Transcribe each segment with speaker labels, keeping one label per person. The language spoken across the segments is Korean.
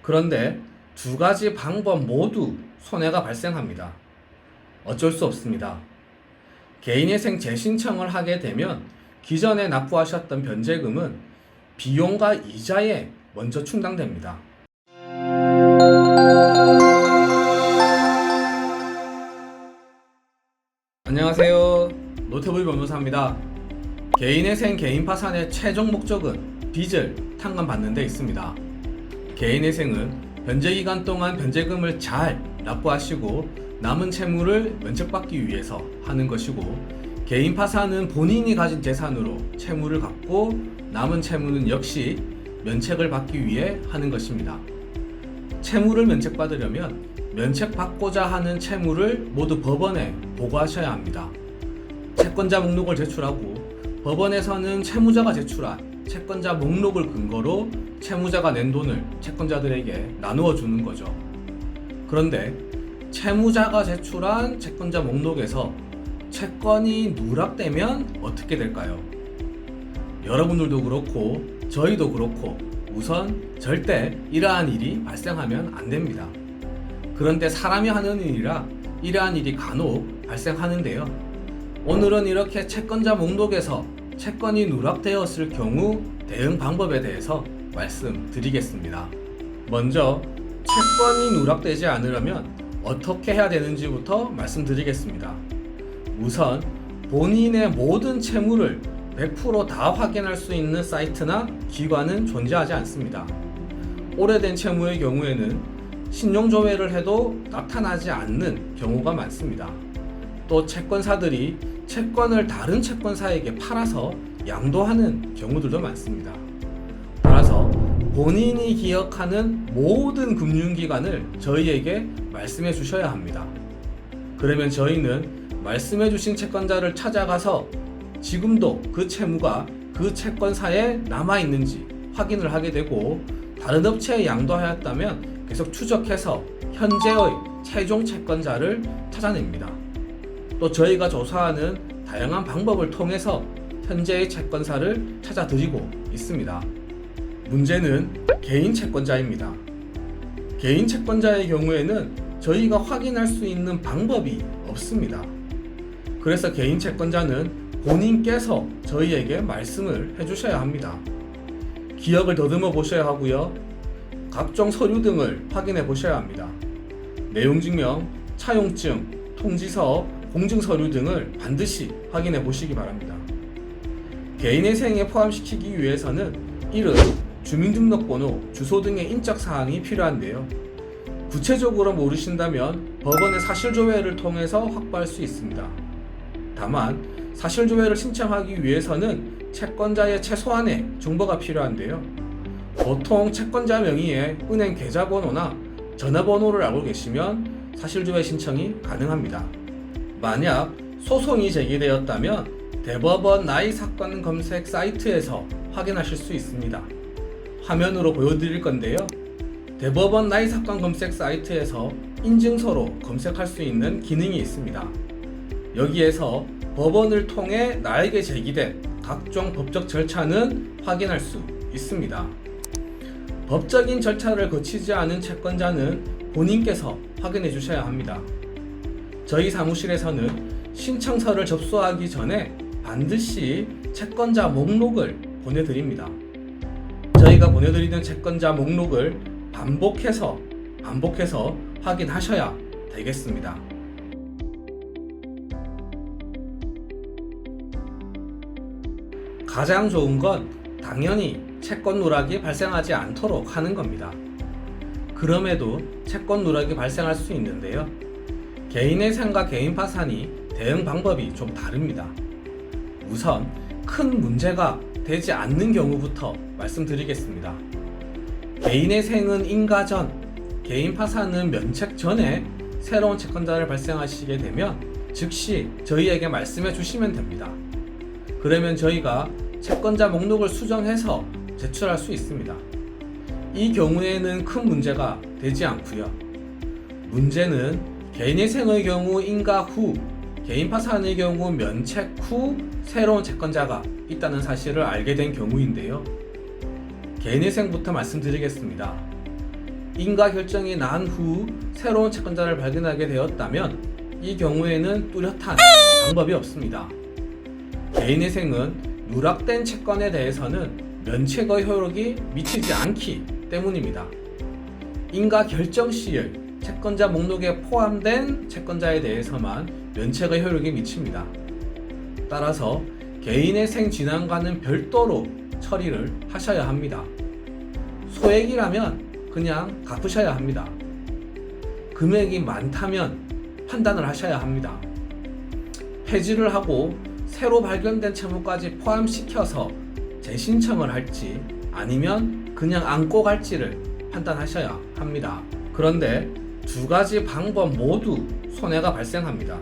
Speaker 1: 그런데 두 가지 방법 모두 손해가 발생합니다. 어쩔 수 없습니다. 개인회생 재신청을 하게 되면 기존에 납부하셨던 변제금은 비용과 이자에 먼저 충당됩니다. 안녕하세요. 노태불 변호사입니다. 개인회생 개인파산의 최종 목적은 빚을 탕감받는 데 있습니다. 개인회생은 변제기간 동안 변제금을 잘 납부하시고 남은 채무를 면책받기 위해서 하는 것이고, 개인파산은 본인이 가진 재산으로 채무를 갚고 남은 채무는 역시 면책을 받기 위해 하는 것입니다. 채무를 면책받으려면 면책받고자 하는 채무를 모두 법원에 보고하셔야 합니다. 채권자 목록을 제출하고 법원에서는 채무자가 제출한 채권자 목록을 근거로 채무자가 낸 돈을 채권자들에게 나누어 주는 거죠. 그런데 채무자가 제출한 채권자 목록에서 채권이 누락되면 어떻게 될까요? 여러분들도 그렇고 저희도 그렇고 우선 절대 이러한 일이 발생하면 안 됩니다. 그런데 사람이 하는 일이라 이러한 일이 간혹 발생하는데요. 오늘은 이렇게 채권자 목록에서 채권이 누락되었을 경우 대응 방법에 대해서 말씀드리겠습니다. 먼저 채권이 누락되지 않으려면 어떻게 해야 되는지부터 말씀드리겠습니다. 우선 본인의 모든 채무를 100% 확인할 수 있는 사이트나 기관은 존재하지 않습니다. 오래된 채무의 경우에는 신용조회를 해도 나타나지 않는 경우가 많습니다. 또 채권사들이 채권을 다른 채권사에게 팔아서 양도하는 경우들도 많습니다. 따라서 본인이 기억하는 모든 금융기관을 저희에게 말씀해 주셔야 합니다. 그러면 저희는 말씀해 주신 채권자를 찾아가서 지금도 그 채무가 그 채권사에 남아있는지 확인을 하게 되고, 다른 업체에 양도하였다면 계속 추적해서 현재의 최종 채권자를 찾아냅니다. 또 저희가 조사하는 다양한 방법을 통해서 현재의 채권사를 찾아드리고 있습니다. 문제는 개인 채권자입니다. 개인 채권자의 경우에는 저희가 확인할 수 있는 방법이 없습니다. 그래서 개인 채권자는 본인께서 저희에게 말씀을 해주셔야 합니다. 기억을 더듬어 보셔야 하고요. 각종 서류 등을 확인해 보셔야 합니다. 내용증명, 차용증, 통지서, 공증서류 등을 반드시 확인해 보시기 바랍니다. 개인회생에 포함시키기 위해서는 이름, 주민등록번호, 주소 등의 인적사항이 필요한데요. 구체적으로 모르신다면 법원의 사실조회를 통해서 확보할 수 있습니다. 다만 사실조회를 신청하기 위해서는 채권자의 최소한의 정보가 필요한데요. 보통 채권자 명의의 은행 계좌번호나 전화번호를 알고 계시면 사실조회 신청이 가능합니다. 만약 소송이 제기되었다면 대법원 나이 사건 검색 사이트에서 확인하실 수 있습니다. 화면으로 보여드릴 건데요. 대법원 나이 사건 검색 사이트에서 인증서로 검색할 수 있는 기능이 있습니다. 여기에서 법원을 통해 나에게 제기된 각종 법적 절차는 확인할 수 있습니다. 법적인 절차를 거치지 않은 채권자는 본인께서 확인해 주셔야 합니다. 저희 사무실에서는 신청서를 접수하기 전에 반드시 채권자 목록을 보내드립니다. 저희가 보내드리는 채권자 목록을 반복해서 확인하셔야 되겠습니다. 가장 좋은 건 당연히 채권 누락이 발생하지 않도록 하는 겁니다. 그럼에도 채권 누락이 발생할 수 있는데요. 개인회생과 개인파산이 대응 방법이 좀 다릅니다. 우선 큰 문제가 되지 않는 경우부터 말씀드리겠습니다. 개인회생은 인가 전, 개인파산은 면책 전에 새로운 채권자를 발생하시게 되면 즉시 저희에게 말씀해 주시면 됩니다. 그러면 저희가 채권자 목록을 수정해서 제출할 수 있습니다. 이 경우에는 큰 문제가 되지 않고요. 문제는 개인회생의 경우 인가 후, 개인파산의 경우 면책 후 새로운 채권자가 있다는 사실을 알게 된 경우인데요. 개인회생부터 말씀드리겠습니다. 인가 결정이 난 후 새로운 채권자를 발견하게 되었다면 이 경우에는 뚜렷한 방법이 없습니다. 개인회생은 누락된 채권에 대해서는 면책의 효력이 미치지 않기 때문입니다. 인가 결정 시의 채권자 목록에 포함된 채권자에 대해서만 면책의 효력이 미칩니다. 따라서 개인회생 진앙과는 별도로 처리를 하셔야 합니다. 소액이라면 그냥 갚으셔야 합니다. 금액이 많다면 판단을 하셔야 합니다. 폐지를 하고 새로 발견된 채무까지 포함시켜서 재신청을 할지 아니면 그냥 안고 갈지를 판단하셔야 합니다. 그런데 두 가지 방법 모두 손해가 발생합니다.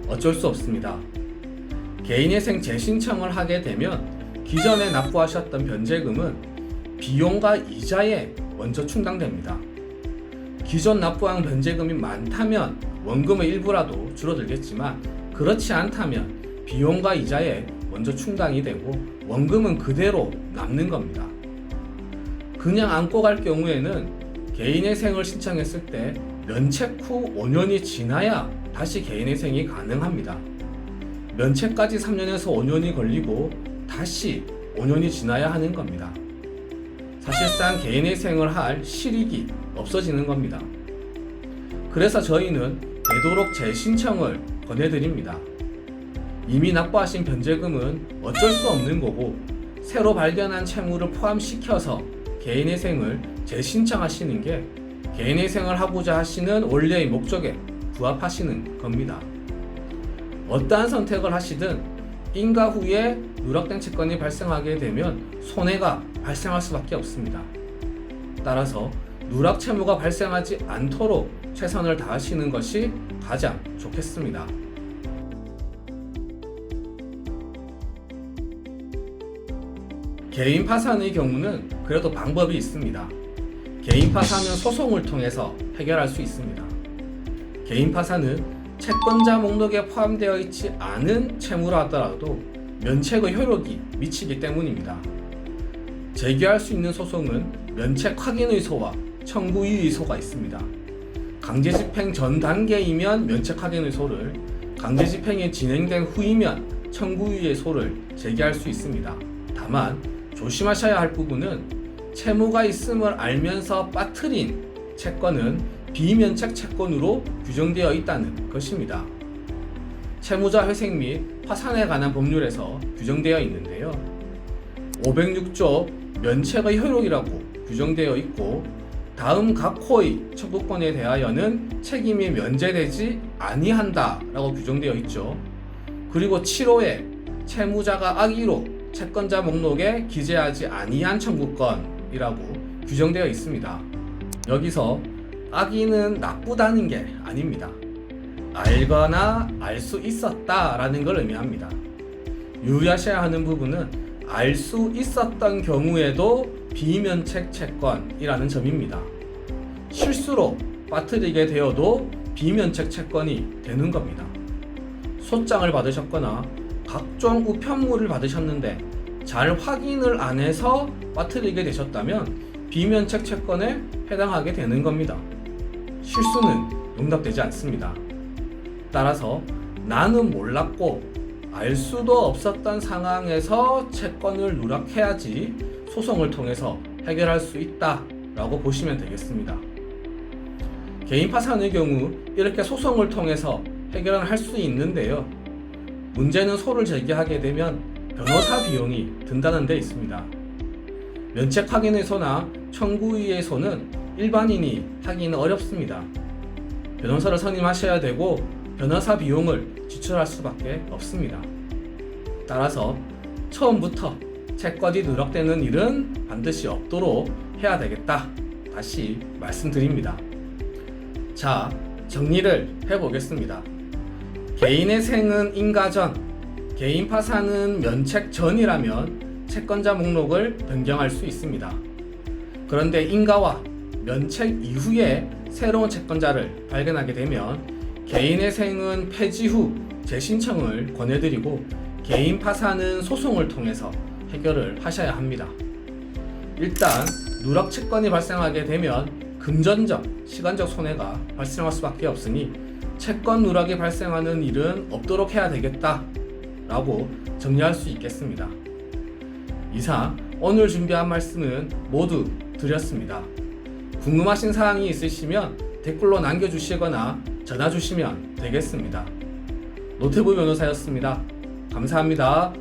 Speaker 1: 어쩔 수 없습니다. 개인회생 재신청을 하게 되면 기존에 납부하셨던 변제금은 비용과 이자에 먼저 충당됩니다. 기존 납부한 변제금이 많다면 원금의 일부라도 줄어들겠지만 그렇지 않다면 비용과 이자에 먼저 충당이 되고 원금은 그대로 남는 겁니다. 그냥 안고 갈 경우에는 개인회생을 신청했을 때 면책 후 5년이 지나야 다시 개인회생이 가능합니다. 면책까지 3년에서 5년이 걸리고 다시 5년이 지나야 하는 겁니다. 사실상 개인회생을 할 실익이 없어지는 겁니다. 그래서 저희는 되도록 재신청을 권해드립니다. 이미 납부하신 변제금은 어쩔 수 없는 거고 새로 발견한 채무를 포함시켜서 개인회생을 재신청하시는 게 개인회생을 하고자 하시는 원래의 목적에 부합하시는 겁니다. 어떠한 선택을 하시든 인가 후에 누락된 채권이 발생하게 되면 손해가 발생할 수밖에 없습니다. 따라서 누락 채무가 발생하지 않도록 최선을 다하시는 것이 가장 좋겠습니다. 개인 파산의 경우는 그래도 방법이 있습니다. 개인 파산은 소송을 통해서 해결할 수 있습니다. 개인 파산은 채권자 목록에 포함되어 있지 않은 채무라 하더라도 면책의 효력이 미치기 때문입니다. 제기할 수 있는 소송은 면책 확인의소와 청구이의소가 있습니다. 강제집행 전 단계이면 면책 확인의소를, 강제집행이 진행된 후이면 청구이의소를 제기할 수 있습니다. 다만 조심하셔야 할 부분은 채무가 있음을 알면서 빠뜨린 채권은 비면책 채권으로 규정되어 있다는 것입니다. 채무자 회생 및 파산에 관한 법률에서 규정되어 있는데요. 506조 면책의 효력이라고 규정되어 있고 다음 각 호의 청구권에 대하여는 책임이 면제되지 아니한다 라고 규정되어 있죠. 그리고 7호에 채무자가 악의로 채권자 목록에 기재하지 아니한 청구권이라고 규정되어 있습니다. 여기서 악의는 나쁘다는 게 아닙니다. 알거나 알 수 있었다라는 걸 의미합니다. 유의하셔야 하는 부분은 알 수 있었던 경우에도 비면책 채권이라는 점입니다. 실수로 빠뜨리게 되어도 비면책 채권이 되는 겁니다. 소장을 받으셨거나 각종 우편물을 받으셨는데 잘 확인을 안 해서 빠뜨리게 되셨다면 비면책 채권에 해당하게 되는 겁니다. 실수는 용납되지 않습니다. 따라서 나는 몰랐고 알 수도 없었던 상황에서 채권을 누락해야지 소송을 통해서 해결할 수 있다라고 보시면 되겠습니다. 개인 파산의 경우 이렇게 소송을 통해서 해결을 할 수 있는데요. 문제는 소를 제기하게 되면 변호사 비용이 든다는 데 있습니다. 면책 확인의 소나 청구이의 소는 일반인이 하기는 어렵습니다. 변호사를 선임하셔야 되고 변호사 비용을 지출할 수밖에 없습니다. 따라서 처음부터 채권이 누락되는 일은 반드시 없도록 해야 되겠다. 다시 말씀드립니다. 자, 정리를 해보겠습니다. 개인회생은 인가 전, 개인 파산은 면책 전이라면 채권자 목록을 변경할 수 있습니다. 그런데 인가와 면책 이후에 새로운 채권자를 발견하게 되면 개인회생은 폐지 후 재신청을 권해드리고 개인 파산은 소송을 통해서 해결을 하셔야 합니다. 일단 누락 채권이 발생하게 되면 그 금전적, 시간적 손해가 발생할 수밖에 없으니 채권 누락이 발생하는 일은 없도록 해야 되겠다 라고 정리할 수 있겠습니다. 이상 오늘 준비한 말씀은 모두 드렸습니다. 궁금하신 사항이 있으시면 댓글로 남겨주시거나 전화 주시면 되겠습니다. 노태부 변호사였습니다. 감사합니다.